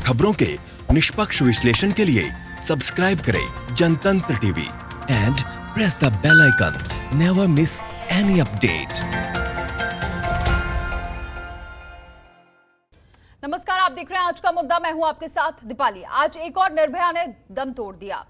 खबरों के निष्पक्ष विश्लेषण के लिए सब्सक्राइब करें Jantantra TV and press the bell icon. Never miss any update. नमस्कार, आप देख रहे हैं आज का मुद्दा। मैं हूं आपके साथ दीपाली। आज एक और निर्भया ने दम तोड़ दिया।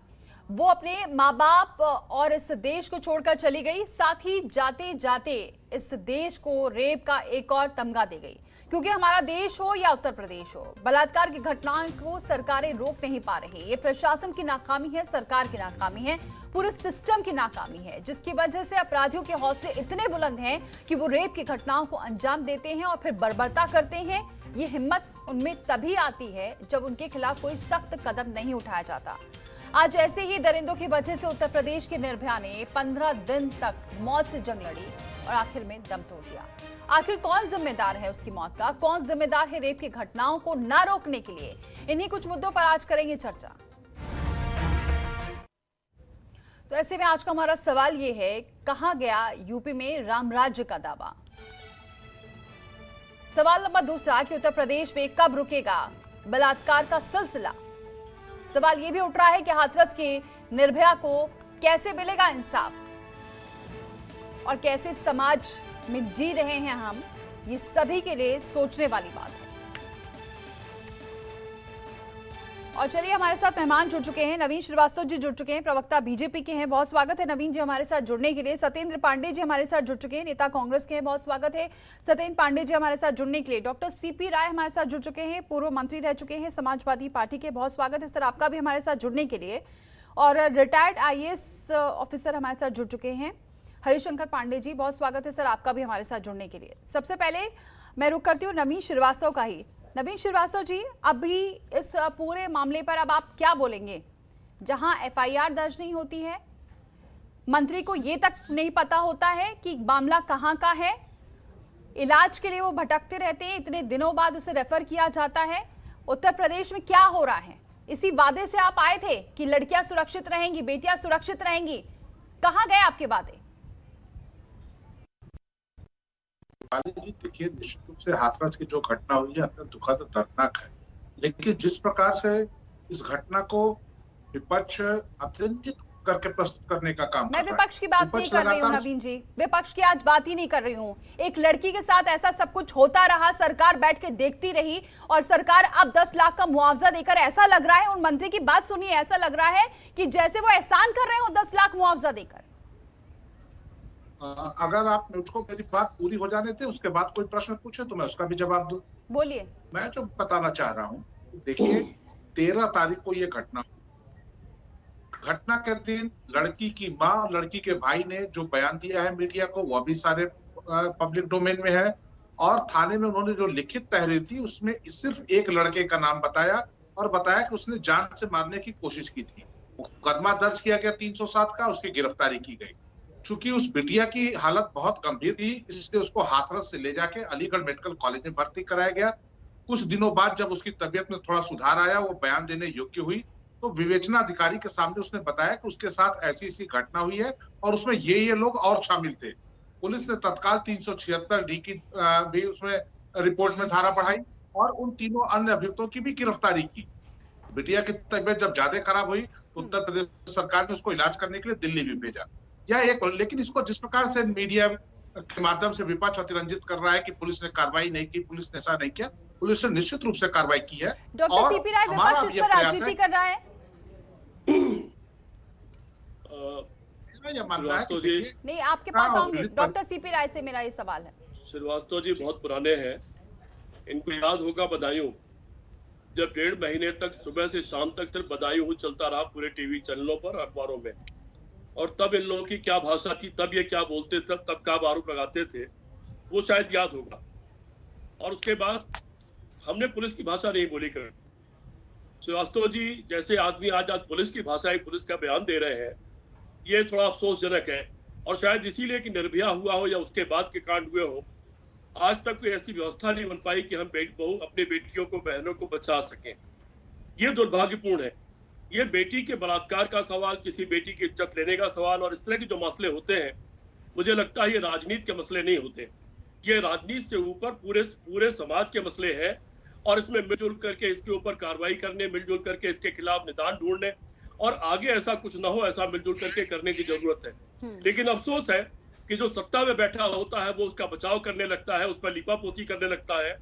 वो अपने माँ बाप और इस देश को छोड़कर चली गई, साथ ही जाते जाते इस देश को रेप का एक और तमगा दे गई। क्योंकि हमारा देश हो या उत्तर प्रदेश हो, बलात्कार की घटनाओं को सरकारें रोक नहीं पा रही। ये प्रशासन की नाकामी है, सरकार की नाकामी है, पूरे सिस्टम की नाकामी है, जिसकी वजह से अपराधियों के हौसले इतने बुलंद हैं कि वो रेप की घटनाओं को अंजाम देते हैं और फिर बर्बरता करते हैं। ये हिम्मत उनमें तभी आती है जब उनके खिलाफ कोई सख्त कदम नहीं उठाया जाता। आज ऐसे ही दरिंदों की वजह से उत्तर प्रदेश की निर्भया ने 15 दिन तक मौत से जंग लड़ी और आखिर में दम तोड़ दिया। आखिर कौन जिम्मेदार है उसकी मौत का? कौन जिम्मेदार है रेप की घटनाओं को न रोकने के लिए? इन्हीं कुछ मुद्दों पर आज करेंगे चर्चा। तो ऐसे में आज का हमारा सवाल ये है, कहां गया यूपी में राम राज्य का दावा? सवाल नंबर दूसरा कि उत्तर प्रदेश में कब रुकेगा बलात्कार का सिलसिला? सवाल यह भी उठ रहा है कि हाथरस की निर्भया को कैसे मिलेगा इंसाफ और कैसे समाज में जी रहे हैं हम, ये सभी के लिए सोचने वाली बात है। और चलिए, हमारे साथ मेहमान जुड़ चुके हैं। नवीन श्रीवास्तव जी जुड़ चुके हैं, प्रवक्ता बीजेपी के हैं। बहुत स्वागत है नवीन जी हमारे साथ जुड़ने के लिए। सत्येंद्र पांडे जी हमारे साथ जुड़ चुके हैं, नेता कांग्रेस के हैं। बहुत स्वागत है सत्येंद्र पांडे जी हमारे साथ जुड़ने के लिए। डॉक्टर सीपी राय हमारे साथ जुड़ चुके हैं, पूर्व मंत्री रह चुके हैं समाजवादी पार्टी के। बहुत स्वागत है सर आपका भी हमारे साथ जुड़ने के लिए। और रिटायर्ड IAS ऑफिसर हमारे साथ जुड़ चुके हैं हरिशंकर पांडे जी। बहुत स्वागत है सर आपका भी हमारे साथ जुड़ने के लिए। सबसे पहले मैं रुक करती हूँ नवीन श्रीवास्तव का ही। नवीन श्रीवास्तव जी, अभी इस पूरे मामले पर अब आप क्या बोलेंगे? जहां FIR दर्ज नहीं होती है, मंत्री को ये तक नहीं पता होता है कि मामला कहां का है, इलाज के लिए वो भटकते रहते हैं, इतने दिनों बाद उसे रेफर किया जाता है। उत्तर प्रदेश में क्या हो रहा है? इसी वादे से आप आए थे कि लड़कियां सुरक्षित रहेंगी, बेटियां सुरक्षित रहेंगी, कहां गए आपके वादे? जी देखिए, निश्चित रूप से हाथरस की जो घटना हुई है अत्यंत दुखद और दर्दनाक है, लेकिन जिस प्रकार से इस घटना को विपक्ष अतिरंजित करके प्रस्तुत करने का काम कर रहा है। मैं विपक्ष की बात नहीं कर रही हूँ नवीन जी, विपक्ष की आज बात ही नहीं कर रही हूँ। एक लड़की के साथ ऐसा सब कुछ होता रहा, सरकार बैठ के देखती रही और सरकार अब 10 लाख का मुआवजा देकर, ऐसा लग रहा है, उन मंत्री की बात सुनिए, ऐसा लग रहा है कि जैसे वो एहसान कर रहे हो 10 लाख मुआवजा देकर। अगर आप मुझको मेरी बात पूरी हो जाने थे, उसके बाद कोई प्रश्न पूछे तो मैं उसका भी जवाब दूं। बोलिए। मैं जो बताना चाह रहा हूं, देखिए 13 तारीख को ये घटना के दिन लड़की की माँ और लड़की के भाई ने जो बयान दिया है मीडिया को, वो भी सारे पब्लिक डोमेन में है। और थाने में उन्होंने जो लिखित तहरीर दी उसमें सिर्फ एक लड़के का नाम बताया और बताया कि उसने जान से मारने की कोशिश की थी। मुकदमा दर्ज किया गया 307 का, उसकी गिरफ्तारी की गई। चूंकि उस बिटिया की हालत बहुत गंभीर थी, इसलिए उसको हाथरस से ले जाके अलीगढ़ मेडिकल कॉलेज में भर्ती कराया गया। कुछ दिनों बाद जब उसकी तबीयत में थोड़ा सुधार आया, वो बयान देने योग्य हुई, तो विवेचना अधिकारी के सामने उसने बताया कि उसके साथ ऐसी ऐसी घटना हुई है और उसमें ये लोग और शामिल थे। पुलिस ने तत्काल 376D की भी उसमें रिपोर्ट में धारा बढ़ाई और उन तीनों अन्य अभियुक्तों की भी गिरफ्तारी की। बिटिया की तबीयत जब ज्यादा खराब हुई तो उत्तर प्रदेश सरकार ने उसको इलाज करने के लिए दिल्ली भी भेजा। लेकिन इसको जिस प्रकार से मीडिया के माध्यम से विपक्ष अतिरंजित कर रहा है कि पुलिस ने कार्रवाई नहीं की, पुलिस ने ऐसा नहीं किया, पुलिस ने निश्चित रूप से कार्रवाई की है। डॉक्टर सीपी राय, विपक्ष इस पर राजनीति कर रहा है। यह मानना है कि देखिए, नहीं, आपके पास आऊंगे। डॉक्टर सीपी राय से मेरा ये सवाल है। श्रीवास्तव जी बहुत पुराने हैं, इनको याद होगा बदायूं, जब 1.5 महीने तक सुबह से शाम तक सिर्फ बदायूं चलता रहा पूरे टीवी चैनलों पर, अखबारों में। और तब इन लोगों की क्या भाषा थी, तब ये क्या बोलते थे, तब क्या आरोप लगाते थे, वो शायद याद होगा। और उसके बाद हमने पुलिस की भाषा नहीं बोली कर। श्रीवास्तव जी जैसे आदमी आज पुलिस की भाषा, पुलिस का बयान दे रहे हैं, ये थोड़ा अफसोसजनक है। और शायद इसीलिए कि निर्भया हुआ हो या उसके बाद के कांड हुए हो, आज तक कोई ऐसी व्यवस्था नहीं बन पाई कि हम बहू अपनी बेटियों को, बहनों को बचा सकें। ये दुर्भाग्यपूर्ण है। ये बेटी के बलात्कार का सवाल, किसी बेटी की इज्जत लेने का सवाल और इस तरह के जो मसले होते हैं, मुझे लगता है ये राजनीति के मसले नहीं होते, ये राजनीति से ऊपर पूरे समाज के मसले हैं। और इसमें मिलजुल करके इसके ऊपर कार्रवाई करने, मिलजुल करके इसके खिलाफ निदान ढूंढने और आगे ऐसा कुछ ना हो, ऐसा मिलजुल करके करने की जरूरत है। लेकिन अफसोस है कि जो सत्ता में बैठा होता है वो उसका बचाव करने लगता है, उस पर लीपापोती करने लगता है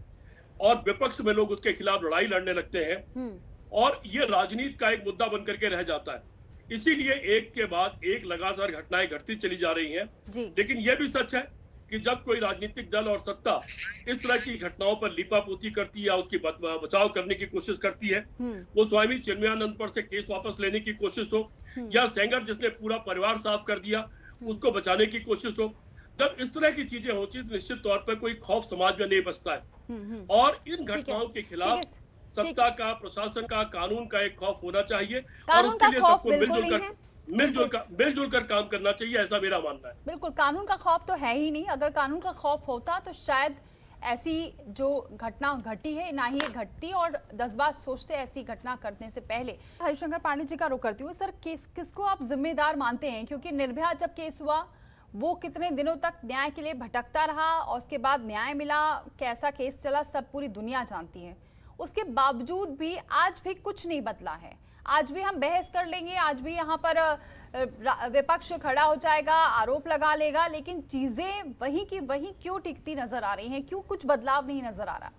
और विपक्ष में लोग उसके खिलाफ लड़ाई लड़ने लगते हैं और ये राजनीति का एक मुद्दा बन करके रह जाता है। इसीलिए एक के बाद एक लगातार घटनाएं घटती चली जा रही हैं। लेकिन यह भी सच है कि जब कोई राजनीतिक दल और सत्ता इस तरह की घटनाओं पर लीपापोती करती है या उसकी बचाव करने की कोशिश करती है, वो स्वामी चिन्मयानंद पर से केस वापस लेने की कोशिश हो या सेंगर जिसने पूरा परिवार साफ कर दिया उसको बचाने की कोशिश हो, जब इस तरह की चीजें होती है तो निश्चित तौर पर कोई खौफ समाज में नहीं बचता है। और इन घटनाओं के खिलाफ सत्ता का, प्रशासन का, कानून का एक खौफ होना चाहिए और उसके लिए सबको मिलजुल कर काम करना चाहिए, ऐसा मेरा मानना है। बिल्कुल, कानून का खौफ तो है ही नहीं। अगर कानून का खौफ होता तो शायद ऐसी जो घटना घटी है ना ही घटती और 10 बार सोचते ऐसी घटना करने से पहले। हरिशंकर पांडे जी का रुख करती हूँ। सर, किसको आप जिम्मेदार मानते हैं? क्योंकि निर्भया जब केस हुआ वो कितने दिनों तक न्याय के लिए भटकता रहा और उसके बाद न्याय मिला, कैसा केस चला, सब पूरी दुनिया जानती है। उसके बावजूद भी आज भी कुछ नहीं बदला है। आज भी हम बहस कर लेंगे, आज भी यहाँ पर विपक्ष खड़ा हो जाएगा, आरोप लगा लेगा, लेकिन चीजें वही की वही क्यों टिकती नजर आ रही हैं? क्यों कुछ बदलाव नहीं नजर आ रहा?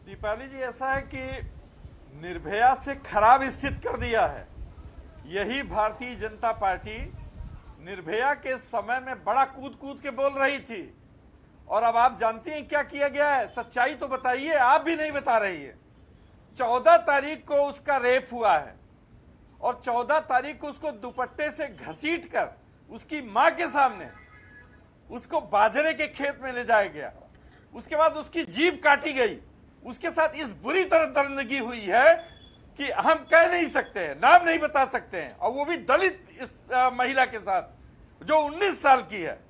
दीपाली जी, ऐसा है कि निर्भया से खराब स्थिति कर दिया है। यही भारतीय जनता पार्टी निर्भया के समय में बड़ा कूद कूद के बोल रही थी और अब आप जानती हैं क्या किया गया है? सच्चाई तो बताइए, आप भी नहीं बता रही है। 14 तारीख को उसका रेप हुआ है और 14 तारीख को उसको दुपट्टे से घसीट कर उसकी मां के सामने उसको बाजरे के खेत में ले जाया गया। उसके बाद उसकी जीभ काटी गई। उसके साथ इस बुरी तरह दरिंदगी हुई है कि हम कह नहीं सकते हैं, नाम नहीं बता सकते हैं, और वो भी दलित इस महिला के साथ जो 19 साल की है।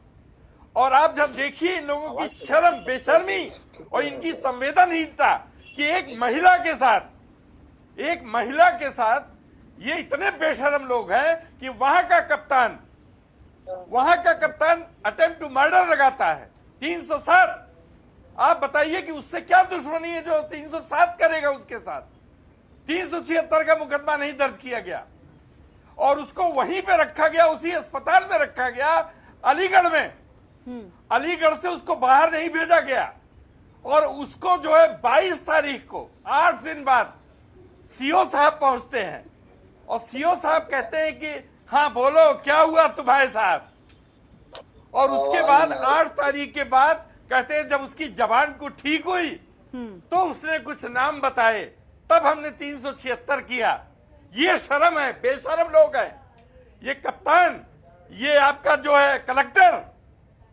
और आप जब देखिए इन लोगों की शर्म, बेशर्मी और इनकी संवेदनहीनता कि एक महिला के साथ ये इतने बेशर्म लोग हैं कि वहां का कप्तान अटेम्प्ट टू मर्डर लगाता है 307। आप बताइए कि उससे क्या दुश्मनी है जो 307 करेगा उसके साथ? 376 का मुकदमा नहीं दर्ज किया गया और उसको वहीं पे रखा गया, उसी अस्पताल में रखा गया अलीगढ़ में। अलीगढ़ से उसको बाहर नहीं भेजा गया और उसको जो है 22 तारीख को 8 दिन बाद सीओ साहब पहुंचते हैं और सीओ साहब कहते हैं कि हाँ बोलो क्या हुआ तुम्हारे साहब। और उसके बाद 8 तारीख के बाद कहते हैं जब उसकी जबान को ठीक हुई तो उसने कुछ नाम बताए, तब हमने 376 किया। ये शर्म है, बेशर्म लोग हैं। ये कप्तान, ये आपका जो है कलेक्टर,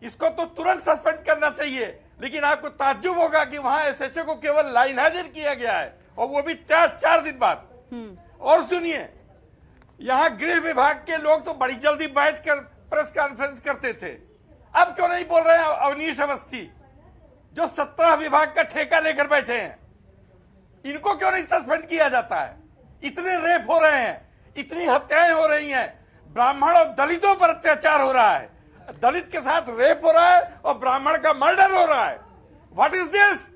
इसको तो तुरंत सस्पेंड करना चाहिए। लेकिन आपको ताज्जुब होगा कि वहां एसएचओ को केवल लाइन हाजिर किया गया है और वो भी 4 दिन बाद। और सुनिए, यहां गृह विभाग के लोग तो बड़ी जल्दी बैठकर प्रेस कॉन्फ्रेंस करते थे, अब क्यों नहीं बोल रहे हैं? अवनीश अवस्थी जो 17 विभाग का ठेका लेकर बैठे हैं, इनको क्यों नहीं सस्पेंड किया जाता है? इतने रेप हो रहे हैं, इतनी हत्याएं हो रही हैं, ब्राह्मण और दलितों पर अत्याचार हो रहा है, दलित के साथ रेप हो रहा है और ब्राह्मण का मर्डर हो रहा है। What is this?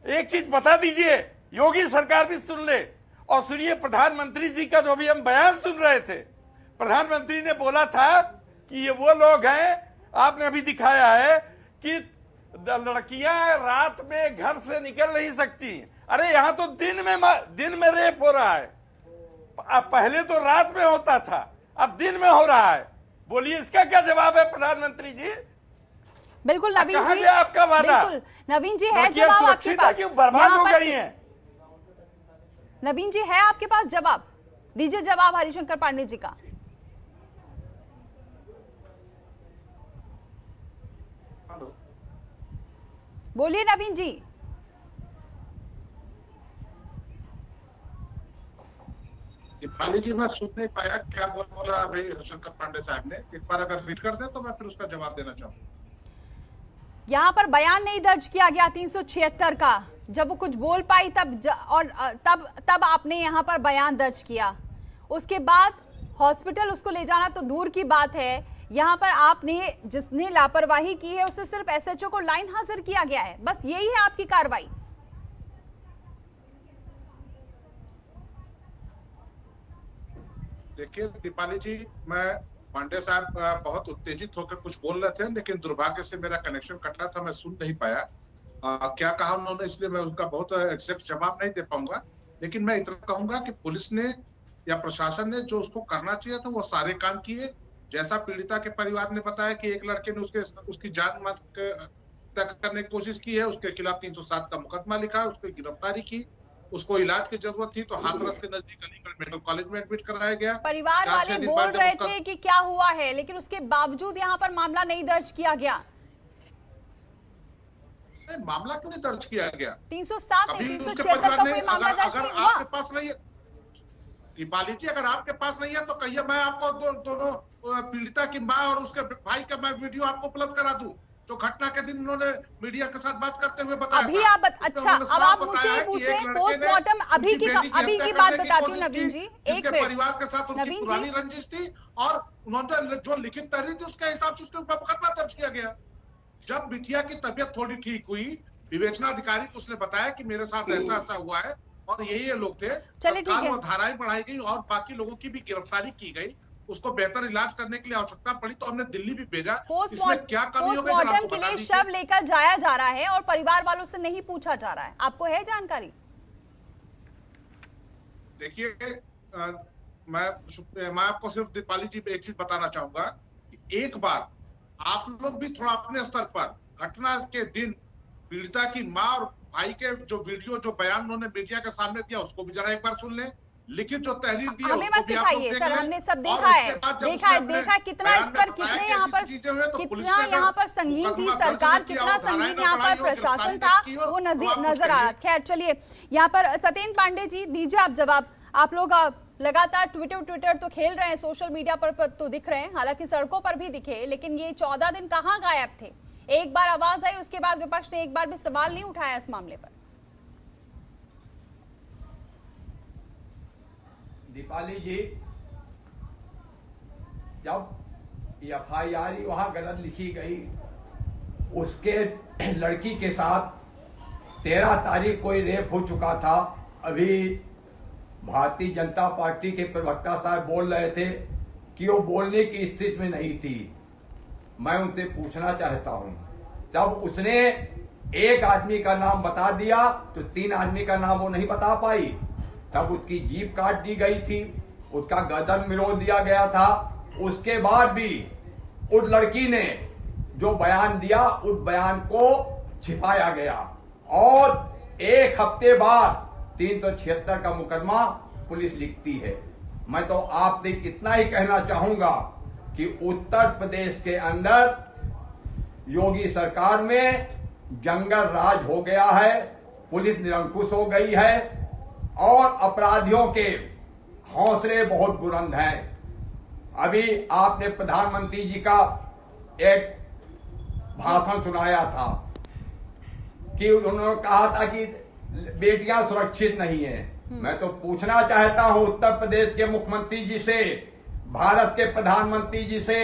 एक चीज बता दीजिए, योगी सरकार भी सुन ले। और सुनिए, प्रधानमंत्री जी का जो अभी हम बयान सुन रहे थे, प्रधानमंत्री ने बोला था कि ये वो लोग हैं, आपने अभी दिखाया है कि लड़कियां रात में घर से निकल नहीं सकती। अरे यहां तो दिन में रेप हो रहा है। पहले तो रात में होता था, अब दिन में हो रहा है। बोलिए, इसका क्या जवाब है प्रधानमंत्री जी? बिल्कुल नवीन जी, आपका वादा? बिल्कुल नवीन जी, है जवाब आपके पास? बर्बाद हो गई हैं। नवीन जी, है आपके पास जवाब? दीजिए जवाब हरिशंकर पांडे जी का। बोलिए नवीन जी। दीपाली जी, मैं सुन नहीं पाया क्या बोला अभी हरिशंकर पांडे साहब ने। एक बार अगर रिपीट कर दे तो मैं फिर उसका जवाब देना चाहूंगा। यहाँ पर बयान नहीं दर्ज किया गया 376 का, जब वो कुछ बोल पाई तब आपने यहाँ पर बयान दर्ज किया। उसके बाद हॉस्पिटल उसको ले जाना तो दूर की बात है, यहाँ पर आपने जिसने लापरवाही की है उसे सिर्फ एसएचओ को लाइन हाजिर किया गया है, बस यही है आपकी कार्रवाई? देखिए दीपाली जी, मैं पांडे साहब बहुत उत्तेजित होकर कुछ बोल रहे थे, लेकिन दुर्भाग्य से मेरा कनेक्शन कटा था, मैं सुन नहीं पाया क्या कहा उन्होंने, इसलिए मैं उसका बहुत एग्जैक्ट जवाब नहीं दे पाऊंगा। लेकिन मैं इतना कहूंगा कि पुलिस ने या प्रशासन ने जो उसको करना चाहिए था वो सारे काम किए। जैसा पीड़िता के परिवार ने बताया कि एक लड़के ने उसकी जान मार तक करने की कोशिश की है, उसके खिलाफ 307 का मुकदमा लिखा, उसकी गिरफ्तारी की, उसको इलाज की जरूरत थी तो हाथरस के नजदीक अलीगढ़ मेडिकल कॉलेज में एडमिट कराया गया। परिवार वाले बोल रहे थे कि क्या हुआ है, लेकिन उसके बावजूद यहाँ पर मामला नहीं दर्ज किया गया। मामला क्यों नहीं दर्ज किया गया? 307 नहीं, 376 का कोई मामला दर्ज नहीं हुआ। आपके पास नहीं है दीपाली जी, अगर आपके पास नहीं है तो कहिए, मैं आपको दोनों पीड़िता की मां और उसके भाई का मैं वीडियो आपको उपलब्ध करा दूं, जो घटना के दिन उन्होंने मीडिया के साथ बात करते हुए बताया। अभी आप अच्छा, अब आप मुझसे पूछ रहे हैं पोस्टमार्टम अभी की बात बताती हूँ नवीन जी, एक मिनट। परिवार के साथ उनकी पुरानी रंजिश थी और उन्होंने जो लिखित तहरीर थी उसके हिसाब से उसके ऊपर मुकदमा दर्ज किया गया। जब बिटिया की तबीयत थोड़ी ठीक हुई, विवेचना अधिकारी को उसने बताया कि मेरे साथ ऐसा ऐसा हुआ है और यही ये लोग थे, चलिए ठीक है, वो धाराएं बढ़ाई गई और बाकी लोगों की भी गिरफ्तारी की गई। उसको बेहतर इलाज करने के लिए आवश्यकता पड़ी तो हमने दिल्ली भी भेजा। इसमें क्या कमी हो गई? पोस्टमार्टम के लिए शव लेकर जाया जा रहा है और परिवार वालों से नहीं पूछा जा रहा है, आपको है जानकारी? देखिए मैं आपको सिर्फ दीपाली जी एक चीज बताना चाहूंगा कि एक बार आप लोग भी थोड़ा अपने स्तर पर घटना के दिन पीड़िता की मां और भाई के जो वीडियो जो बयान उन्होंने मीडिया के सामने दिया उसको भी जरा एक बार सुन लें। लिखित जो तहरीर दी है हमें मत सिखाइए सर, हमने सब देखा है कितना इस पर कितने यहाँ पर संगीन थी सरकार, कितना संगीन यहाँ पर प्रशासन था, वो नजर आ रहा। खैर चलिए, यहाँ पर सत्येंद्र पांडे जी दीजिए आप जवाब। आप लोग लगातार ट्विटर तो खेल रहे हैं, सोशल मीडिया पर तो दिख रहे हैं, हालांकि सड़कों पर भी दिखे, लेकिन ये 14 दिन कहाँ गायब थे? एक बार आवाज आई, उसके बाद विपक्ष ने एक बार भी सवाल नहीं उठाया इस मामले पर। दीपाली जी, जब एफआईआर वहां गलत लिखी गई, उसके लड़की के साथ 13 तारीख को रेप हो चुका था। अभी भारतीय जनता पार्टी के प्रवक्ता साहब बोल रहे थे कि वो बोलने की स्थिति में नहीं थी। मैं उनसे पूछना चाहता हूं, जब उसने एक आदमी का नाम बता दिया तो 3 आदमी का नाम वो नहीं बता पाई, तब उसकी जीभ काट दी गई थी, उसका गर्दन मिरोड़ दिया गया था। उसके बाद भी उस लड़की ने जो बयान दिया उस बयान को छिपाया गया और एक हफ्ते बाद 376 का मुकदमा पुलिस लिखती है। मैं तो आपसे इतना ही कहना चाहूंगा कि उत्तर प्रदेश के अंदर योगी सरकार में जंगल राज हो गया है, पुलिस निरंकुश हो गई है और अपराधियों के हौसले बहुत बुलंद हैं। अभी आपने प्रधानमंत्री जी का एक भाषण सुनाया था कि उन्होंने कहा था कि बेटियां सुरक्षित नहीं है। मैं तो पूछना चाहता हूं उत्तर प्रदेश के मुख्यमंत्री जी से, भारत के प्रधानमंत्री जी से,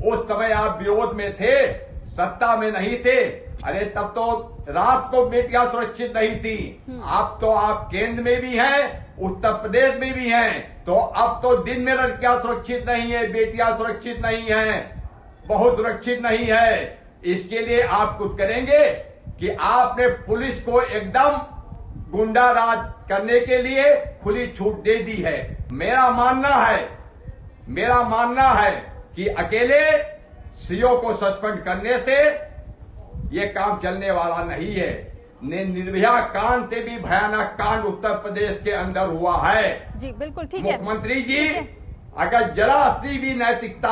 उस समय आप विरोध में थे, सत्ता में नहीं थे। अरे तब तो रात को बेटियां सुरक्षित नहीं थी। अब तो आप केंद्र में भी हैं, उत्तर प्रदेश में भी हैं, तो अब तो दिन में लड़कियां सुरक्षित नहीं है, बेटियां सुरक्षित नहीं है, बहुत सुरक्षित नहीं है। इसके लिए आप कुछ करेंगे कि आपने पुलिस को एकदम गुंडा राज करने के लिए खुली छूट दे दी है। मेरा मानना है कि अकेले सीओ को सस्पेंड करने से ये काम चलने वाला नहीं है। निर्भया कांड से भी भयानक कांड उत्तर प्रदेश के अंदर हुआ है। जी बिल्कुल ठीक है मुख्यमंत्री जी, अगर जरा सी भी नैतिकता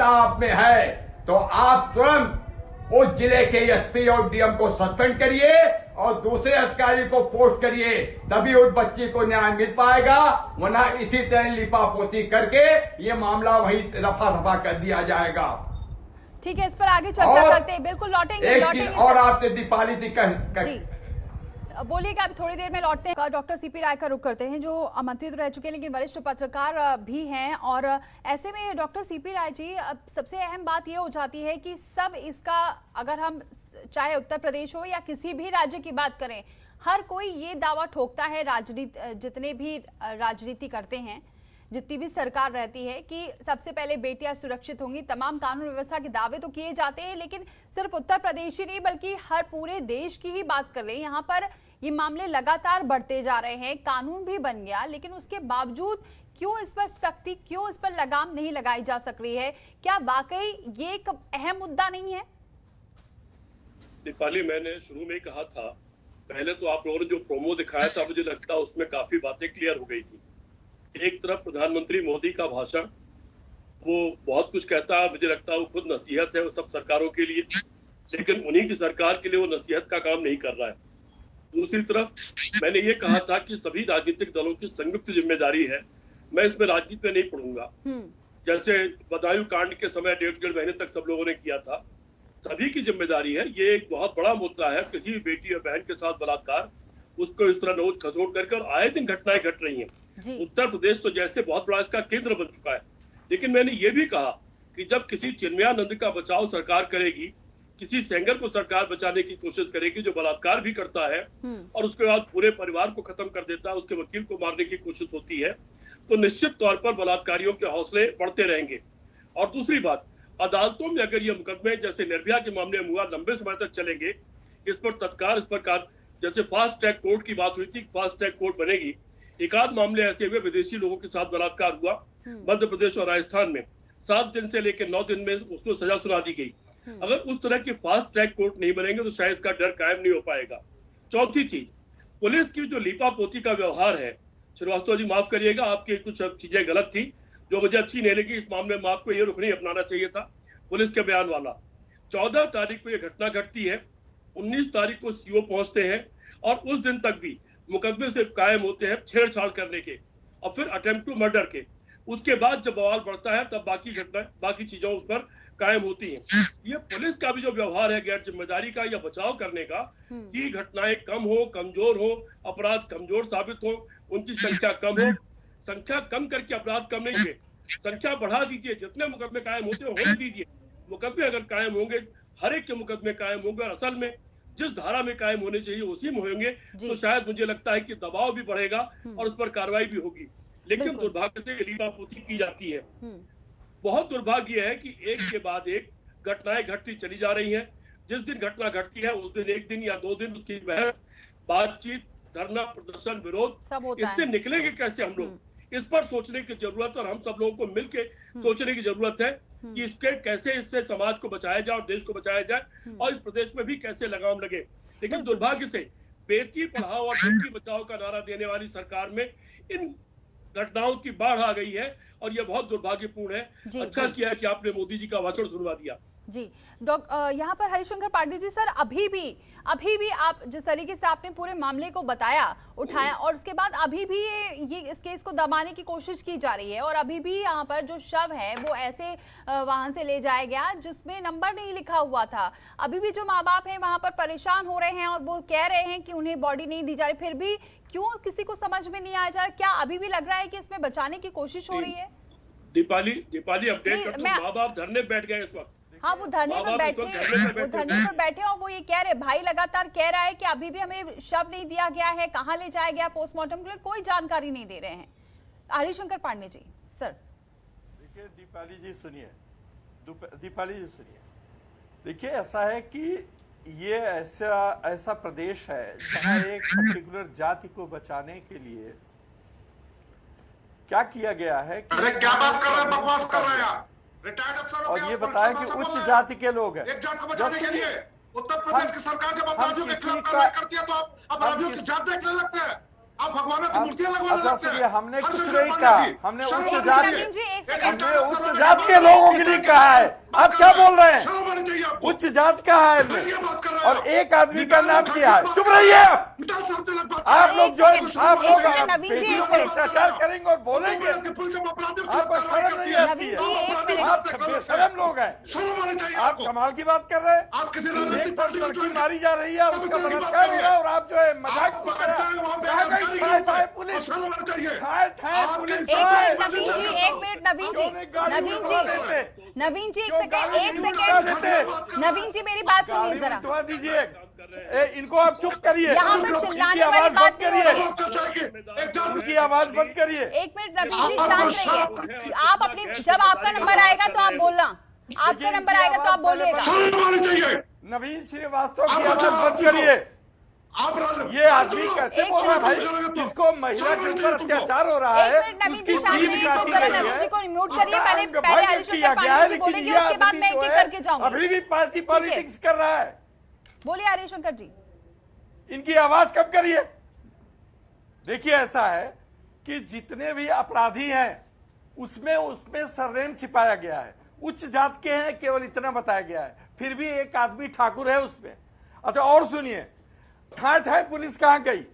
आप में है तो आप तुरंत उस जिले के एसपी और डीएम को सस्पेंड करिए और दूसरे अधिकारी को पोस्ट करिए, तभी उस बच्ची को न्याय मिल पाएगा। वरना इसी तरह लिपापोती करके ये मामला वहीं रफा दफा कर दिया जाएगा। ठीक है, इस पर आगे चर्चा करते हैं, बिल्कुल लौटेंगे। और आपसे दीपाली जी बोलिएगा, अब थोड़ी देर में लौटते हैं। डॉक्टर सीपी राय का रुख करते हैं, जो मंत्री तो रह चुके हैं लेकिन वरिष्ठ पत्रकार भी हैं। और ऐसे में डॉक्टर सीपी राय जी, अब सबसे अहम बात ये हो जाती है कि सब इसका, अगर हम चाहे उत्तर प्रदेश हो या किसी भी राज्य की बात करें, हर कोई ये दावा ठोकता है, जितने भी राजनीति करते हैं, जितनी भी सरकार रहती है, कि सबसे पहले बेटियां सुरक्षित होंगी। तमाम कानून व्यवस्था के दावे तो किए जाते हैं, लेकिन सिर्फ उत्तर प्रदेश ही नहीं बल्कि हर पूरे देश की ही बात कर ले, यहाँ पर ये मामले लगातार बढ़ते जा रहे हैं। कानून भी बन गया, लेकिन उसके बावजूद क्यों इस पर सख्ती, क्यों इस पर लगाम नहीं लगाई जा सक रही है? क्या वाकई ये एक अहम मुद्दा नहीं है? दीपाली, मैंने शुरू में ही कहा था, पहले तो आप लोगों ने जो प्रोमो दिखाया था, मुझे लगता है उसमें काफी बातें क्लियर हो गई थी। एक तरफ प्रधानमंत्री मोदी का भाषण, वो बहुत कुछ कहता है, मुझे लगता है वो खुद नसीहत है वो सब सरकारों के लिए, लेकिन उन्हीं की सरकार के लिए वो नसीहत का काम नहीं कर रहा है। दूसरी तरफ मैंने ये कहा था कि सभी राजनीतिक दलों की संयुक्त जिम्मेदारी है। मैं इसमें राजनीति में नहीं पढ़ूंगा, जैसे बदायूं कांड के समय 1.5 महीने तक सब लोगों ने किया था। सभी की जिम्मेदारी है, ये एक बहुत बड़ा मुद्दा है। किसी भी बेटी और बहन के साथ बलात्कार, उसको इस तरह नोच खसोट करके, और आए दिन घटनाएं घट रही हैं। उत्तर प्रदेश तो जैसे बहुत बड़ा इसका केंद्र बन चुका है। लेकिन मैंने ये भी कहा कि जब किसी चिन्मयानंद का बचाव सरकार करेगी, किसी सेंगर को सरकार बचाने की कोशिश करेगी जो बलात्कार भी करता है और उसके बाद पूरे परिवार को खत्म कर देता है, उसके वकील को मारने की कोशिश होती है, तो निश्चित तौर पर बलात्कारियों के हौसले बढ़ते रहेंगे। और दूसरी बात, अदालतों में अगर ये मुकदमे जैसे निर्भया के मामले में हुआ लंबे समय तक चलेंगे, इस पर तत्काल, इस पर जैसे फास्ट ट्रैक कोर्ट की बात हुई थी, फास्ट ट्रैक कोर्ट बनेगी। एक आध मामले ऐसे हुए, विदेशी लोगों के साथ बलात्कार हुआ मध्य प्रदेश और राजस्थान में, 7 दिन से लेकर 9 दिन में उसको सजा सुना दी गई। अगर उस तरह की फास्ट ट्रैक कोर्ट नहीं बनेंगे तो शायद इसका डर कायम नहीं हो पाएगा। चौथी चीज, पुलिस की जो लीपापोती का व्यवहार है, श्रीवास्तव जी माफ करिएगा, आपकी कुछ चीजें गलत थी जो मुझे अच्छी नहीं लगी। इस मामले में आपको ये रुख नहीं अपनाना चाहिए था पुलिस के बयान वाला। 14 तारीख को ये घटना घटती है, 19 तारीख को सीओ पहुंचते हैं और उस दिन तक भी मुकदमे से कायम होते हैं छेड़छाड़ करने के और फिर अटेम्प्ट टू मर्डर के। उसके बाद जब बवाल बढ़ता है तब बाकी चीजों उस पर कायम होती हैं। ये पुलिस का भी जो व्यवहार है गैर जिम्मेदारी का या बचाव करने का, कि घटनाएं कम हो, कमजोर हो, अपराध कमजोर साबित हो, उनकी संख्या कम हो। संख्या कम करके अपराध कम नहीं है, संख्या बढ़ा दीजिए, जितने मुकदमे कायम होते हैं होने दीजिए। मुकदमे अगर कायम होंगे, हर एक के मुकदमे कायम होंगे और असल में जिस धारा में कायम होने चाहिए उसी में होंगे, तो शायद मुझे लगता है कि दबाव भी बढ़ेगा और उस पर कार्रवाई भी होगी। लेकिन दुर्भाग्य से लीपापोती की जाती है। बहुत दुर्भाग्य है कि एक के बाद एक घटनाएं घटती चली जा रही हैं। जिस दिन घटना घटती है उस दिन, एक दिन या 2 दिन उसकी बहस, बातचीत, धरना, प्रदर्शन, विरोध, इससे निकलेंगे कैसे हम लोग, इस पर सोचने की जरूरत है। और हम सब लोगों को मिलकर सोचने की जरूरत है कि इसके कैसे इससे समाज को बचाया जाए और देश को बचाया जाए और इस प्रदेश में भी कैसे लगाम लगे। लेकिन दुर्भाग्य से बेटी पढ़ाओ और बेटी बचाओ का नारा देने वाली सरकार में इन घटनाओं की बाढ़ आ गई है और यह बहुत दुर्भाग्यपूर्ण है। अच्छा किया कि आपने मोदी जी का भाषण सुनवा दिया। जी यहाँ पर हरिशंकर पांडे जी, सर अभी भी आप जिस तरीके से आपने पूरे मामले को बताया, उठाया, और उसके बाद अभी भी ये इस केस को दबाने की कोशिश की जा रही है और अभी भी यहाँ पर जो शव है वो ऐसे वाहन से ले जाया गया जिसमें नंबर नहीं लिखा हुआ था। अभी भी जो माँ बाप हैं वहाँ पर परेशान हो रहे हैं और वो कह रहे हैं कि उन्हें बॉडी नहीं दी जा रही, फिर भी क्यों किसी को समझ में नहीं आ जा रहा? क्या अभी भी लग रहा है कि इसमें बचाने की कोशिश हो रही है? दीपाली अपडेट कर, माँ बाप धरने बैठ गए इस वक्त। हाँ, वो धरने पर बैठे और वो ये कह रहे, भाई लगातार कह रहा है कि अभी भी हमें शव नहीं दिया गया है, कहाँ ले जाया गया पोस्टमार्टम के लिए, कोई जानकारी नहीं दे रहे हैं। हरिशंकर पांडे जी सर। देखिए दीपाली जी सुनिए, देखिए ऐसा है कि ये ऐसा प्रदेश है जहाँ एक पर्टिकुलर जाति को बचाने के लिए क्या किया गया है कि क्या बात कर रहे हैं, बकवास कर रहे हैं। रिटायर्ड अफसर और ये बताया कि उच्च जाति के लोग हैं। एक जात को बचाने के लिए उत्तर प्रदेश की सरकार जब अपराधियों के खिलाफ कार्रवाई करती है तो आप अपराधियों की जात देखने लगते हैं। आप भगवानों की मूर्तियां लगवाने अच्छा लगते हैं। सुनिए, हमने कुछ हर्षवर्धन नहीं पांडे कहा, जी, हमने शर्म उच्च आनी जात चाहिए। नवीन जी, एक एक सेकंड। इंसान उच्च को जात के नवीन लोगों जी, के लिए एक कहा है। बात आप कर क्या रहे हैं। बोल रहे हैं? शर्म आनी चाहिए आपको। उच्च जात का है घटिया बात कर रहे हैं और आप। एक आदमी का नाम घटिया क्या है? बात चुप कर रहे रहिए हैं। आप। मिटा सकते लोग बात आप कर लोग रहे जो हैं। एक आप सेकंड, लोग नवीन जी, बेटियों एक पर मिनट। अत्याचार करेंगे और बोलेंगे। पुलिस जब अपराधियों के आपको खिलाफ कार्रवाई शर्म करती नहीं है, आती नवीन है? जी, एक अपराधियों मिनट। के आप खिलाफ कार्रवाई बेशरम लोग हैं। शर्म आनी चाहिए आप आपको। कमाल की बात कर रहे हैं। आप किसी एक राजनीतिक तरफ पार्टी को लड़की ज्वाइन मारी जा रही है, उसका बलात्कार हो रहा है और आप जो है मजाक आप कर पकड़ते रहे हैं वहाँ पे हैं। अधिकारी के ठाए ऊपर। ठाए और पुलिस, शर्म आनी चाहिए। ठाए ठाए आपके पुलिस एक ठाए। मिनट नवीन जी, एक मिनट नवीन जी, क्यों गाड़ी नवीन उठवा जी, देते? नवीन जी, एक क्यों सेकंड, गाड़ी एक नहीं उठवा सेकंड। देते? नवीन जी, मेरी बात सुनिए गाड़ी जरा। उठवा दीजिए। इनको आप चुप करिए। यहाँ पे इनकी चिल्लाने वाली आवाज बात बंद नहीं हो करिए। रही है। उनकी आवाज बंद करिए। एक मिनट नवीन जी, शांत रहिए। आप अपनी, जब आपका नंबर आएगा तो आप बोलना, आपका नंबर आएगा तो आप बोलिएगा। शर्म आनी चाहिए। नवीन श्रीवास्तव की आप आवाज बचाओ बंद करिए। आप ये आदमी कैसे एक बोल रहा है भाई? मिनट। इसको महिला के ऊपर अत्याचार हो रहा एक है, मिनट नवीन उसकी जी, शांत जीभ रहिए। काटी तो जरा गई नवीन जी है। को म्यूट करिए। पहले अंग पहले भंग हरिशंकर किया गया है, पांडे जी लेकिन बोलेंगे, ये उसके बाद आदमी मैं जो एक एक है, करके जाऊंगी। अभी भी पार्टी पॉलिटिक्स कर रहा है। बोलिए हरिशंकर जी। इनकी आवाज कम करिए। देखिए ऐसा है कि जितने भी अपराधी हैं उसमें सरनेम छिपाया गया है। उच्च जात के हैं केवल इतना बताया गया है, फिर भी एक आदमी ठाकुर है उसमें। अच्छा और सुनिए, ठाए ठाए पुलिस कहां गई?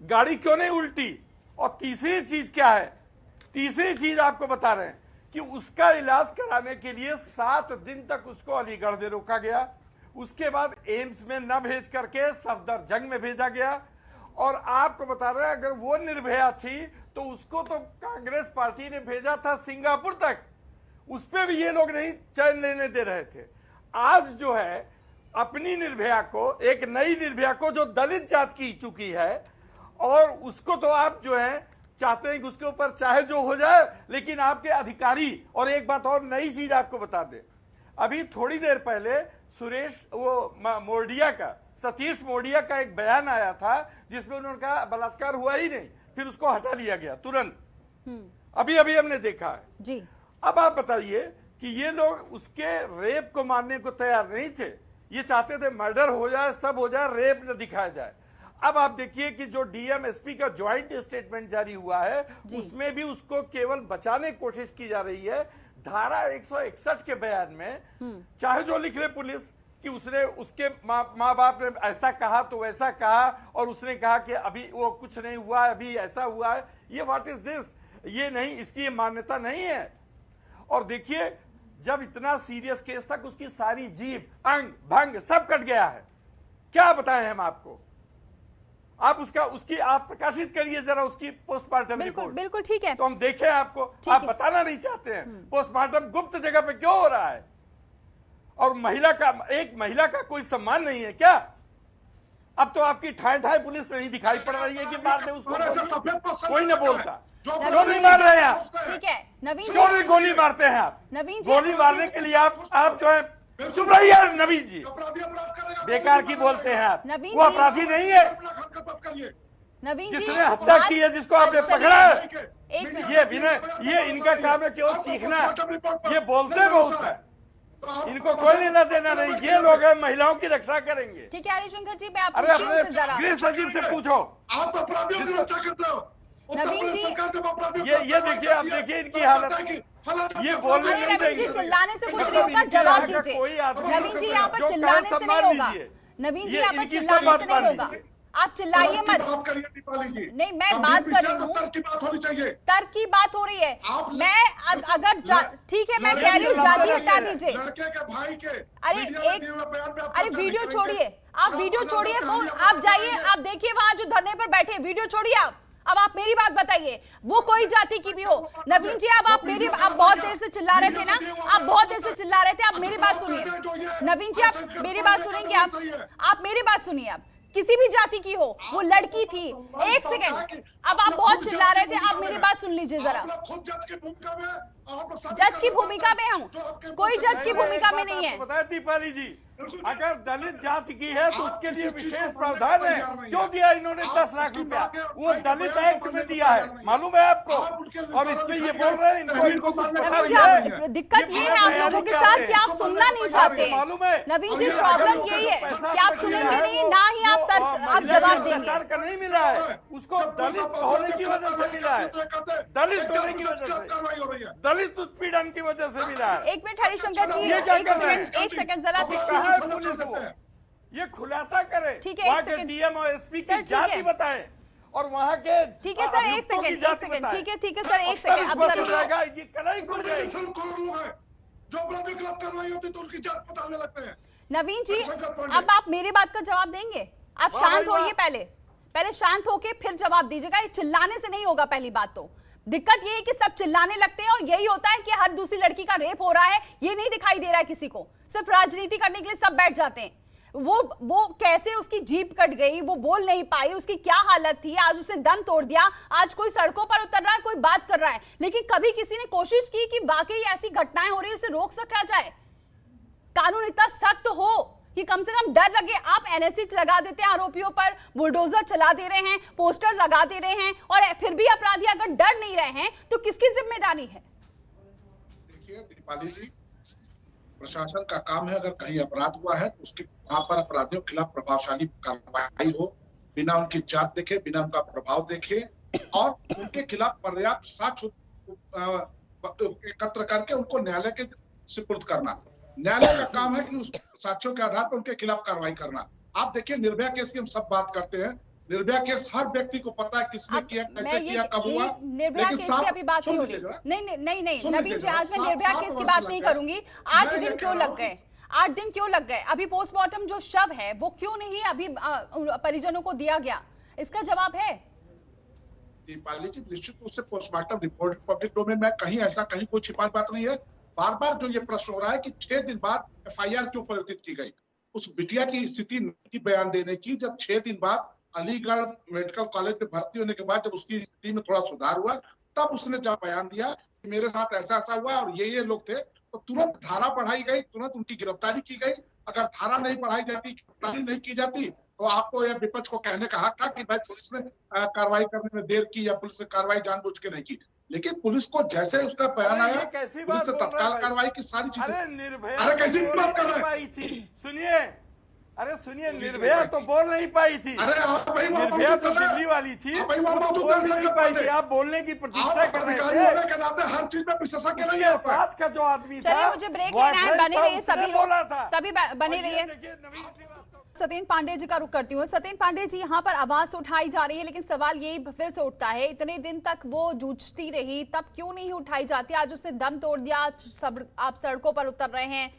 गाड़ी क्यों नहीं उल्टी? और तीसरी चीज क्या है? तीसरी चीज आपको बता रहे हैं कि उसका इलाज कराने के लिए 7 दिन तक उसको अलीगढ़ में रोका गया। उसके बाद एम्स में न भेज करके सफदरजंग में भेजा गया। और आपको बता रहे हैं अगर वो निर्भया थी तो उसको तो कांग्रेस पार्टी ने भेजा था सिंगापुर तक, उस पर भी ये लोग नहीं चैन लेने दे रहे थे। आज जो है अपनी निर्भया को, एक नई निर्भया को जो दलित जात की चुकी है, और उसको तो आप जो है चाहते हैं कि उसके ऊपर चाहे जो हो जाए, लेकिन आपके अधिकारी। और एक बात और नई चीज आपको बता दे, अभी थोड़ी देर पहले सुरेश मोरडिया का, सतीश मोरडिया का एक बयान आया था जिसमें उन्होंने कहा बलात्कार हुआ ही नहीं, फिर उसको हटा लिया गया तुरंत। अभी अभी हमने देखा है जी। अब आप बताइए कि ये लोग उसके रेप को मानने को तैयार नहीं थे। ये चाहते थे मर्डर हो जाए, सब हो जाए, रेप न दिखाया जाए। अब आप देखिए कि जो डीएम एसपी का ज्वाइंट स्टेटमेंट जारी हुआ है उसमें भी उसको केवल बचाने की कोशिश की जा रही है। धारा 161 के बयान में चाहे जो लिख ले पुलिस कि उसने, उसके माँ बाप ने ऐसा कहा तो वैसा कहा, और उसने कहा कि अभी वो कुछ नहीं हुआ है, अभी ऐसा हुआ है। ये व्हाट इज दिस? ये नहीं, इसकी ये मान्यता नहीं है। और देखिए जब इतना सीरियस केस था कि उसकी सारी जीभ, अंग भंग सब कट गया है। क्या बताएं हम आपको? आप उसकी आप प्रकाशित करिए जरा उसकी पोस्टमार्टम रिपोर्ट। बिल्कुल ठीक है। तो हम देखें आपको। आप बताना नहीं चाहते हैं पोस्टमार्टम गुप्त जगह पे क्यों हो रहा है? और एक महिला का कोई सम्मान नहीं है क्या? अब तो आपकी ठाए ठाए पुलिस नहीं दिखाई पड़ रही है कि मार दे उसको, कोई न बोलता। क्यों नहीं मार रहे हैं आप? ठीक है नवीन जी, क्यों नहीं गोली मारते हैं आप? नवीन जी, गोली मारने के लिए आप जो है चुप रहिए नवीन जी, बेकार की बोलते हैं आप। नवीन वो जी, अपराधी नहीं है नवीन जी, जिसने हत्या की है, जिसको आपने चलिए, पकड़ा है। एक मिनट। ये विनय, ये इनका काम है केवल चीखना। ये बोलते बहुत है, इनको कोई लेना देना नहीं। ये लोग हैं महिलाओं की रक्षा करेंगे। ठीक है हरिशंकर जी, मैं अरे आपको अपने जरा गृह सचिव से पूछो। आप अपराधियों की रक्षा करते हो। नवीन जी, ये देखिए, आप देखिए इनकी हालत। ये बोलने अरे नहीं नवीन जी, देंगे। चिल्लाने से कुछ मतलब नहीं होगा, इनके जवाब यहाँ का दीजिए। कोई आदमी नवीन जी यहाँ पर जो कहे चिल्लाने से नहीं सम्मान होगा। लीजिए। नवीन जी ये यहाँ पर इनकी सब चिल्लाने बात से नहीं मान होगा। लीजिए। आप चिल्लाइए मत। बात करिए दीपाली जी। नहीं, मैं बात कर रही हूँ। तर्क की बात होनी चाहिए। तर्क की बात हो रही है। आप- मैं अगर ठीक है, मैं कह रही हूँ जाति हटा दीजिए। लड़के के भाई के अरे मीडिया एक, में दिए हुए बयान पे आप अरे चर्चा वीडियो नहीं छोड़िए, करेंगे। आप वीडियो छोड़िए, वो आप जाइए, आप देखिए वहां जो धरने पर बैठे, वीडियो छोड़िए आप। अब आप मेरी बात बताइए, वो कोई जाति की भी हो। नवीन जी, अब आप बहुत देर से चिल्ला रहे थे ना, आप बहुत देर से चिल्ला रहे थे। आप मेरी बात सुनिए नवीन जी, आप मेरी बात सुनेंगे? आप मेरी बात सुनिए। आप किसी भी जाति की हो, वो लड़की थी। एक सेकंड, अब आप बहुत चिल्ला रहे थे, आप मेरी बात सुन लीजिए जरा। खुद जज की भूमिका में जज की भूमिका में हूँ, कोई जज की भूमिका में नहीं है। बताया दीपाली जी, अगर दलित जाति की है तो उसके लिए विशेष प्रावधान है। क्यों दिया इन्होंने 10 लाख रुपया? वो दलित एक्ट में दिया है, मालूम है आपको? और इसमें ये बोल रहे हैं इनको कुछ पता नहीं है। दिक्कत ये है आप लोगों के साथ कि आप सुनना नहीं चाहते। मालूम है नवीन जी, प्रॉब्लम यही है कि आप सुनेंगे नहीं, ना ही आप जवाब देंगे। सरकार का नहीं मिला है, उसको दलित होने की वजह से मिला है, दलित होने की वजह से, दलित उत्पीड़न की वजह से मिला है। एक मिनट हरिशंकर जी, एक सेकंड जरा पुलिस वो ये खुलासा करे, ठीक है, वहाँ के डीएम और एसपी की जाति बताए और वहाँ के ठीक है सर, एक सेकंड ठीक है सर, एक सेकंड अब सर ये कड़ाई खुल जाएगी। जो अपराधियों के खिलाफ कार्रवाई होती है तो उनकी जांच पड़ताल लगते हैं। नवीन जी, अब आप मेरी बात का जवाब देंगे? आप शांत होइए, पहले शांत होके फिर जवाब दीजिएगा। ये चिल्लाने से नहीं होगा। पहली बात तो दिक्कत ये है कि सब चिल्लाने लगते हैं और यही होता है कि हर दूसरी लड़की का रेप हो रहा है, ये नहीं दिखाई दे रहा है किसी को। सिर्फ राजनीति करने के लिए सब बैठ जाते हैं। वो कैसे उसकी जीप कट गई, वो बोल नहीं पाई, उसकी क्या हालत थी, आज उसने दम तोड़ दिया, आज कोई सड़कों पर उतर रहा है, कोई बात कर रहा है, लेकिन कभी किसी ने कोशिश की कि वाकई ऐसी घटनाएं हो रही है उसे रोक सका जाए, कानून इतना सख्त हो कि कम से कम डर लगे। आप एनएससी लगा देते हैं आरोपियों पर, बुलडोजर चला दे रहे हैं, पोस्टर लगा दे रहे हैं, और फिर भी अपराधी अगर डर नहीं रहे हैं तो किसकी जिम्मेदारी है? देखिए दीपाली जी, प्रशासन का काम है अगर कहीं अपराध हुआ है तो उसके वहां पर अपराधियों के खिलाफ प्रभावशाली कार्रवाई हो, बिना उनकी जांच देखे, बिना उनका प्रभाव देखे, और उनके खिलाफ पर्याप्त साक्ष्य एकत्र करके उनको न्यायालय के सुपुर्द करना। न्यायालय का काम है कि उस साक्ष्यों के आधार पर उनके खिलाफ कार्रवाई करना। आप देखिए निर्भया केस की हम सब बात करते हैं, निर्भया केस हर व्यक्ति को पता है किसने किया, कैसे किया, कब हुआ। निर्भया केस की अभी बात नहीं हो रही। नहीं नवीन जी, आज मैं निर्भया केस की बात नहीं करूंगी। 8 दिन क्यों लग गए? 8 दिन क्यों लग गए? अभी पोस्टमार्टम जो शव है वो क्यों नहीं अभी परिजनों को दिया गया? इसका जवाब है? दीपाली जी, निश्चित रूप से पोस्टमार्टम रिपोर्ट पब्लिक डोमेन में, कहीं ऐसा कहीं कोई छिपा बात नहीं है। बार बार जो ये प्रश्न हो रहा है कि 6 दिन बाद एफआईआर क्यों परिवर्तित की गई, उस बिटिया की स्थिति की बयान देने की, जब 6 दिन बाद अलीगढ़ मेडिकल कॉलेज में भर्ती होने के बाद जब उसकी स्थिति में थोड़ा सुधार हुआ, तब उसने जब बयान दिया कि मेरे साथ ऐसा ऐसा हुआ और ये लोग थे, तो तुरंत धारा बढ़ाई गई, तुरंत उनकी गिरफ्तारी की गई। अगर धारा नहीं बढ़ाई जाती, गिरफ्तारी नहीं की जाती, तो आपको यह विपक्ष को कहने का हक था कि भाई पुलिस ने कार्रवाई करने में देर की या पुलिस ने कार्रवाई जानबूझ के नहीं की। लेकिन पुलिस को जैसे उसका बयान आया, पुलिस ने तत्काल कार्रवाई की सारी चीजें। अरे कैसी बात कर रहे हैं? सुनिए, निर्भया तो बोल नहीं पाई थी। निर्भया तो दिल्ली वाली थी, बोल नहीं पाई थी। आप बोलने की प्रतीक्षा कर रहे थे। हर चीज में विशेषज्ञ नहीं है। साथ का जो आदमी था, चलिए मुझे ब्रेक लेना है, बने रहिए सभी बने रहिए। सतेंद्र पांडे जी का रुख करती हूँ। सतेंद्र पांडे जी, यहाँ पर आवाज उठाई जा रही है, लेकिन सवाल यही फिर से उठता है, इतने दिन तक वो जूझती रही, तब क्यों नहीं उठाई जाती? आज उसने दम तोड़ दिया, आप सड़कों पर उतर रहे हैं,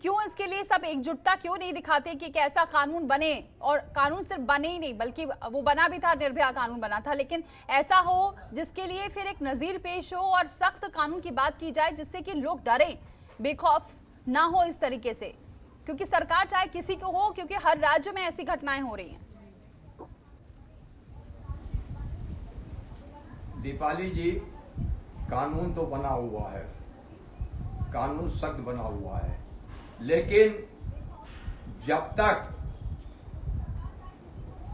क्यों इसके लिए सब एकजुटता क्यों नहीं दिखाते कि कैसा कानून बने? और कानून सिर्फ बने ही नहीं, बल्कि वो बना भी था, निर्भया कानून बना था, लेकिन ऐसा हो जिसके लिए फिर एक नजीर पेश हो और सख्त कानून की बात की जाए, जिससे कि लोग डरें, बेखौफ ना हो इस तरीके से, क्योंकि सरकार चाहे किसी को हो, क्योंकि हर राज्य में ऐसी घटनाएं हो रही हैं। दीपाली जी, कानून तो बना हुआ है, कानून सख्त बना हुआ है, लेकिन जब तक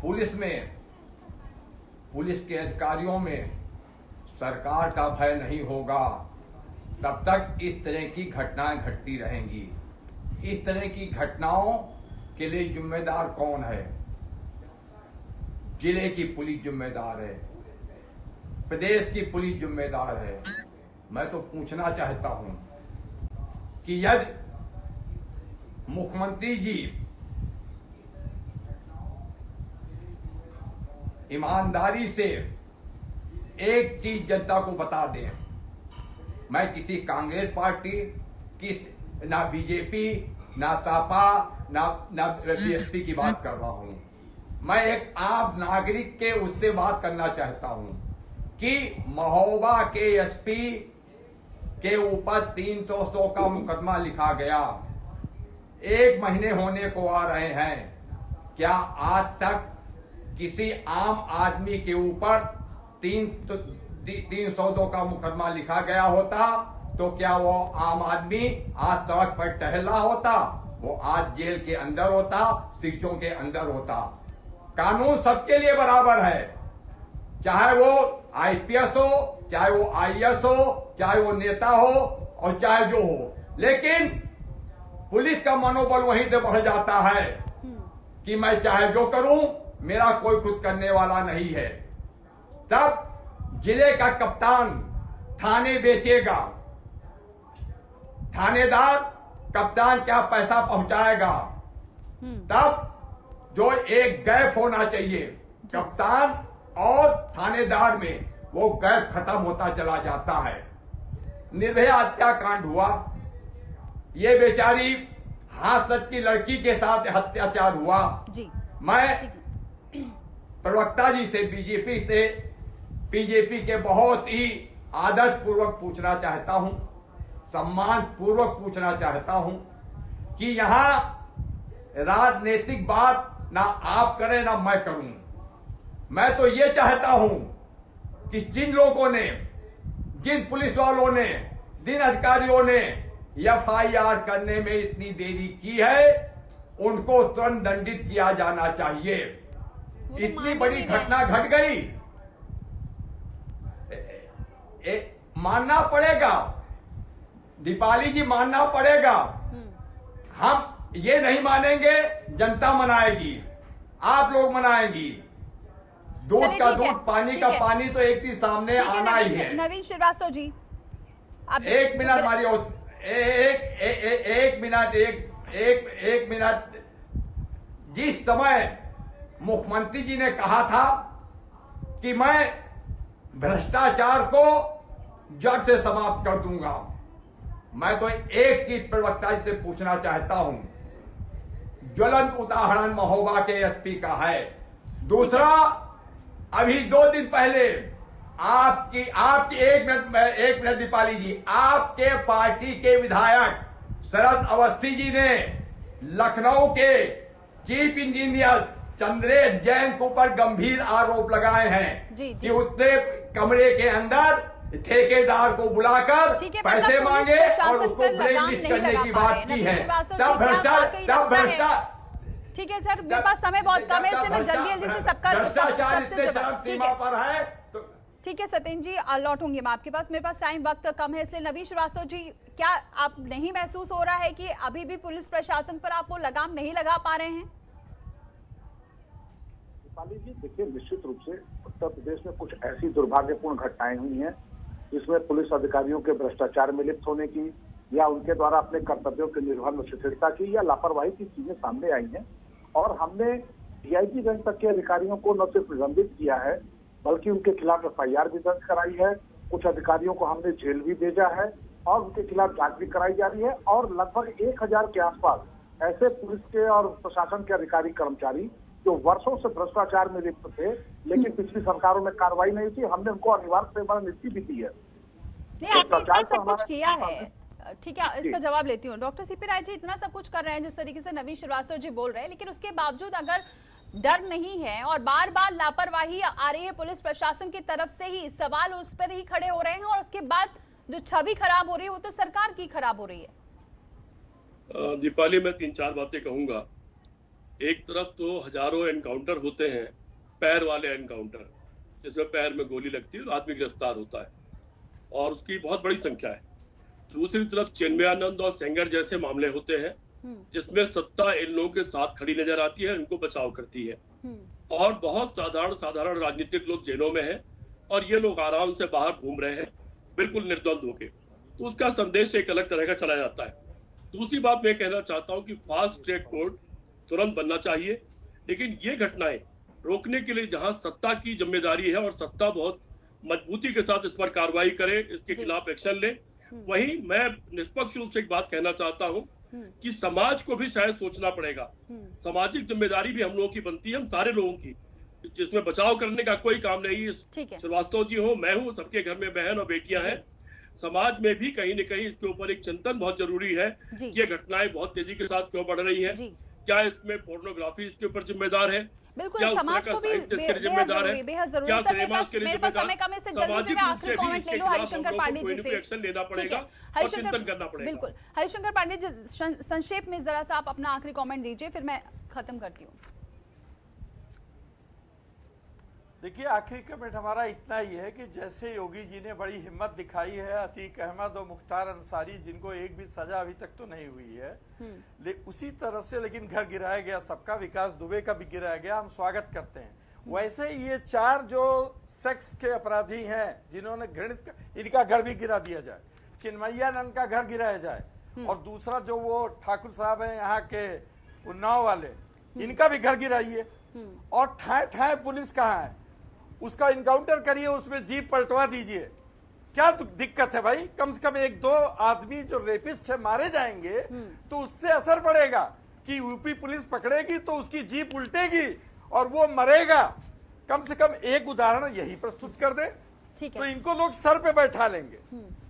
पुलिस के अधिकारियों में सरकार का भय नहीं होगा, तब तक इस तरह की घटनाएं घटती रहेंगी। इस तरह की घटनाओं के लिए जिम्मेदार कौन है? जिले की पुलिस जिम्मेदार है, प्रदेश की पुलिस जिम्मेदार है। मैं तो पूछना चाहता हूं कि यदि मुख्यमंत्री जी ईमानदारी से एक चीज जनता को बता दें, मैं किसी कांग्रेस पार्टी की, ना बीजेपी, ना सपा, ना बीएसपी की बात कर रहा हूं। मैं एक आम नागरिक के उससे बात करना चाहता हूं कि महोबा के एसपी के ऊपर 300 का मुकदमा लिखा गया, 1 महीने होने को आ रहे हैं। क्या आज तक किसी आम आदमी के ऊपर 302 का मुकदमा लिखा गया होता तो क्या वो आम आदमी आज सड़क पर टहल रहा होता? वो आज जेल के अंदर होता, शिक्षों के अंदर होता। कानून सबके लिए बराबर है, चाहे वो आईपीएस हो, चाहे वो आईएएस हो, चाहे वो नेता हो और चाहे जो हो। लेकिन पुलिस का मनोबल वहीं से बढ़ जाता है कि मैं चाहे जो करूं, मेरा कोई कुछ करने वाला नहीं है। तब जिले का कप्तान थाने बेचेगा, थानेदार कप्तान क्या पैसा पहुंचाएगा। तब जो एक गैप होना चाहिए कप्तान और थानेदार में, वो गैप खत्म होता चला जाता है। निर्भया हत्याकांड हुआ, ये बेचारी हाथरस की लड़की के साथ अत्याचार हुआ। जी। मैं प्रवक्ता जी से, बीजेपी के बहुत ही आदर पूर्वक पूछना चाहता हूं, सम्मान पूर्वक पूछना चाहता हूं कि यहां राजनीतिक बात ना आप करें ना मैं करूं। मैं तो ये चाहता हूं कि जिन लोगों ने, जिन पुलिस वालों ने, जिन अधिकारियों ने एफआईआर करने में इतनी देरी की है, उनको तुरंत दंडित किया जाना चाहिए। इतनी बड़ी घटना घट गई, मानना पड़ेगा दीपाली जी, मानना पड़ेगा। हम ये नहीं मानेंगे, जनता मनाएगी, आप लोग मनाएंगी। दूध का दूध, पानी का पानी तो एक चीज सामने आना ही है। नवीन श्रीवास्तव जी, एक मिनट मारियो, एक मिनट। जिस समय मुख्यमंत्री जी ने कहा था कि मैं भ्रष्टाचार को जड़ से समाप्त कर दूंगा, मैं तो एक चीज प्रवक्ता जी से पूछना चाहता हूं। ज्वलंत उदाहरण महोबा के एसपी का है। दूसरा, अभी 2 दिन पहले आपकी एक मिनट दीपाली जी, आपके पार्टी के विधायक शरद अवस्थी जी ने लखनऊ के चीफ इंजीनियर चंद्रेश जैन के ऊपर गंभीर आरोप लगाए हैं कि उसने कमरे के अंदर ठेकेदार को बुलाकर पैसे मांगे और उसको ब्लैक लिस्ट करने की बात की है। तब भ्रष्टाचार, ठीक है सर, मेरे पास समय बहुत कम है, इसलिए मैं जल्दी से सबका सीमा पर है। ठीक है सत्येंद्र जी, लौटूंगी मैं आपके पास, मेरे पास टाइम वक्त कम है, इसलिए नवीन श्रीवास्तव जी, क्या आप नहीं महसूस हो रहा है कि अभी भी पुलिस प्रशासन पर आप वो लगाम नहीं लगा पा रहे हैं? दीपाली जी, देखिए, निश्चित रूप से उत्तर प्रदेश में कुछ ऐसी दुर्भाग्यपूर्ण घटनाएं हुई हैं जिसमें पुलिस अधिकारियों के भ्रष्टाचार में लिप्त होने की या उनके द्वारा अपने कर्तव्यों के निर्वहन में शिथिलता की या लापरवाही की चीजें सामने आई हैं। और हमने डीआईजी रैंक तक के अधिकारियों को न सिर्फ निलंबित किया है, बल्कि उनके खिलाफ एफआईआर भी दर्ज कराई है। कुछ अधिकारियों को हमने जेल भी भेजा है और उनके खिलाफ जांच भी कराई जा रही है। और लगभग 1000 के आसपास ऐसे पुलिस के और प्रशासन के अधिकारी कर्मचारी जो वर्षों से भ्रष्टाचार में लिप्त थे, लेकिन पिछली सरकारों में कार्रवाई नहीं थी, हमने उनको अनिवार्य सेवानिवृत्ति भी दी है। आपने इतना सब कुछ किया है, ठीक है, इसका जवाब लेती हूँ। डॉक्टर सीपी राय जी, इतना सब कुछ कर रहे हैं जिस तरीके से नवीन श्रीवास्तव जी बोल रहे हैं, लेकिन उसके बावजूद अगर डर नहीं है और बार बार लापरवाही आ रही है पुलिस प्रशासन की तरफ से, ही सवाल उस पर ही खड़े हो रहे हैं और उसके बाद जो छवि खराब हो रही है वो तो सरकार की खराब हो रही है। दीपाली, मैं 3-4 बातें कहूंगा। एक तरफ तो हजारों एनकाउंटर होते हैं, पैर वाले एनकाउंटर, जिसमें पैर में गोली लगती है और आदमी गिरफ्तार होता है और उसकी बहुत बड़ी संख्या है। दूसरी तरफ चिन्मयानंद और सेंगर जैसे मामले होते हैं जिसमें सत्ता इन लोगों के साथ खड़ी नजर आती है, इनको बचाव करती है और बहुत साधारण राजनीतिक लोग जेलों में हैं और ये लोग आराम से बाहर घूम रहे हैं बिल्कुल निर्द्वंद होके, तो उसका संदेश एक अलग तरह का चला जाता है। दूसरी बात मैं कहना चाहता हूँ कि फास्ट ट्रैक कोर्ट तुरंत बनना चाहिए, लेकिन ये घटनाएं रोकने के लिए जहां सत्ता की जिम्मेदारी है और सत्ता बहुत मजबूती के साथ इस पर कार्रवाई करे, इसके खिलाफ एक्शन ले, वहीं मैं निष्पक्ष रूप से एक बात कहना चाहता हूं कि समाज को भी शायद सोचना पड़ेगा। सामाजिक जिम्मेदारी भी हम लोगों की बनती है, हम सारे लोगों की, जिसमें बचाव करने का कोई काम नहीं। श्रीवास्तव जी हो, मैं हूं, सबके घर में बहन और बेटियां हैं। समाज में भी कहीं न कहीं इसके ऊपर एक चिंतन बहुत जरूरी है कि ये घटनाएं बहुत तेजी के साथ क्यों बढ़ रही है, क्या इसमें पोर्नोग्राफी इसके ऊपर जिम्मेदार है? बिल्कुल, क्या उस समाज तरह को का भी साहित्य इसके लिए बेहद जिम्मेदार जरूरी, है? बेहद जरूरी। क्या सर, सिनेमास के लिए मेरे पास जिम्मेदार? समय कम है, इससे जल्दी से सामाजिक मैं रूप आखिरी से भी कमेंट इसके ले लूं खिलाफ हरिशंकर हम लोगों को पांडे कोई जी ना कोई से। एक्शन लेना ठीक है, पड़ेगा और चिंतन करना पड़ेगा। बिल्कुल, हरिशंकर पांडे जी संक्षेप में जरा सा आप अपना आखिरी कमेंट दीजिए, फिर मैं खत्म करती हूँ। देखिए, आखिरी कमेंट हमारा इतना ही है कि जैसे योगी जी ने बड़ी हिम्मत दिखाई है, अतीक अहमद और मुख्तार अंसारी जिनको एक भी सजा अभी तक तो नहीं हुई है, उसी तरह से लेकिन घर गिराया गया सबका, विकास दुबे का भी गिराया गया, हम स्वागत करते हैं। वैसे ये 4 जो सेक्स के अपराधी हैं जिन्होंने घृणित, इनका घर भी गिरा दिया जाए, चिन्मयानंद का घर गिराया जाए, और दूसरा जो वो ठाकुर साहब हैं यहाँ के उन्नाव वाले, इनका भी घर गिराइए, और ठाए ठाए पुलिस कहाँ है उसका इनकाउंटर करिए, उसमें जीप पलटवा दीजिए। क्या दिक्कत है भाई? कम से कम 1-2 आदमी जो रेपिस्ट है मारे जाएंगे तो उससे असर पड़ेगा कि यूपी पुलिस पकड़ेगी तो उसकी जीप उल्टेगी और वो मरेगा। कम से कम एक उदाहरण यही प्रस्तुत कर दे ठीक है। तो इनको लोग सर पे बैठा लेंगे,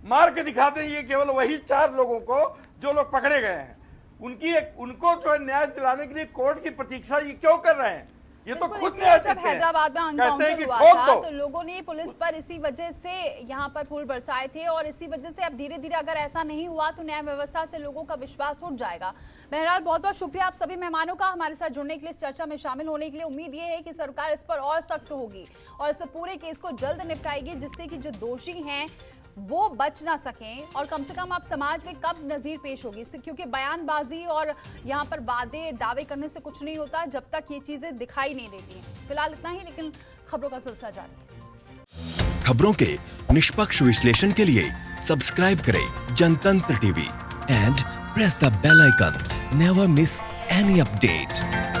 मार के दिखाते हैं। ये केवल वही 4 लोगों को जो लोग पकड़े गए हैं, उनको जो है न्याय दिलाने के लिए कोर्ट की प्रतीक्षा ये क्यों कर रहे हैं? ये तो खुद न्याय जब हैदराबाद में एनकाउंटर हुआ था तो लोगों ने पुलिस पर इसी वजह से यहाँ पर फूल बरसाए थे, और इसी वजह से अब धीरे धीरे अगर ऐसा नहीं हुआ तो न्याय व्यवस्था से लोगों का विश्वास उठ जाएगा। बहरहाल बहुत बहुत शुक्रिया आप सभी मेहमानों का हमारे साथ जुड़ने के लिए, इस चर्चा में शामिल होने के लिए। उम्मीद ये है कि सरकार इस पर और सख्त होगी और इस पूरे केस को जल्द निपटाएगी, जिससे कि जो दोषी हैं वो बच ना सकें, और कम से कम अब समाज में कब नजीर पेश होगी, क्योंकि बयानबाजी और यहाँ पर वादे दावे करने से कुछ नहीं होता जब तक ये चीजें दिखाई नहीं देती हैं। फिलहाल इतना ही, लेकिन खबरों का सिलसिला जारी है। खबरों के निष्पक्ष विश्लेषण के लिए सब्सक्राइब करें Jantantra TV and press the bell icon. Never miss any update.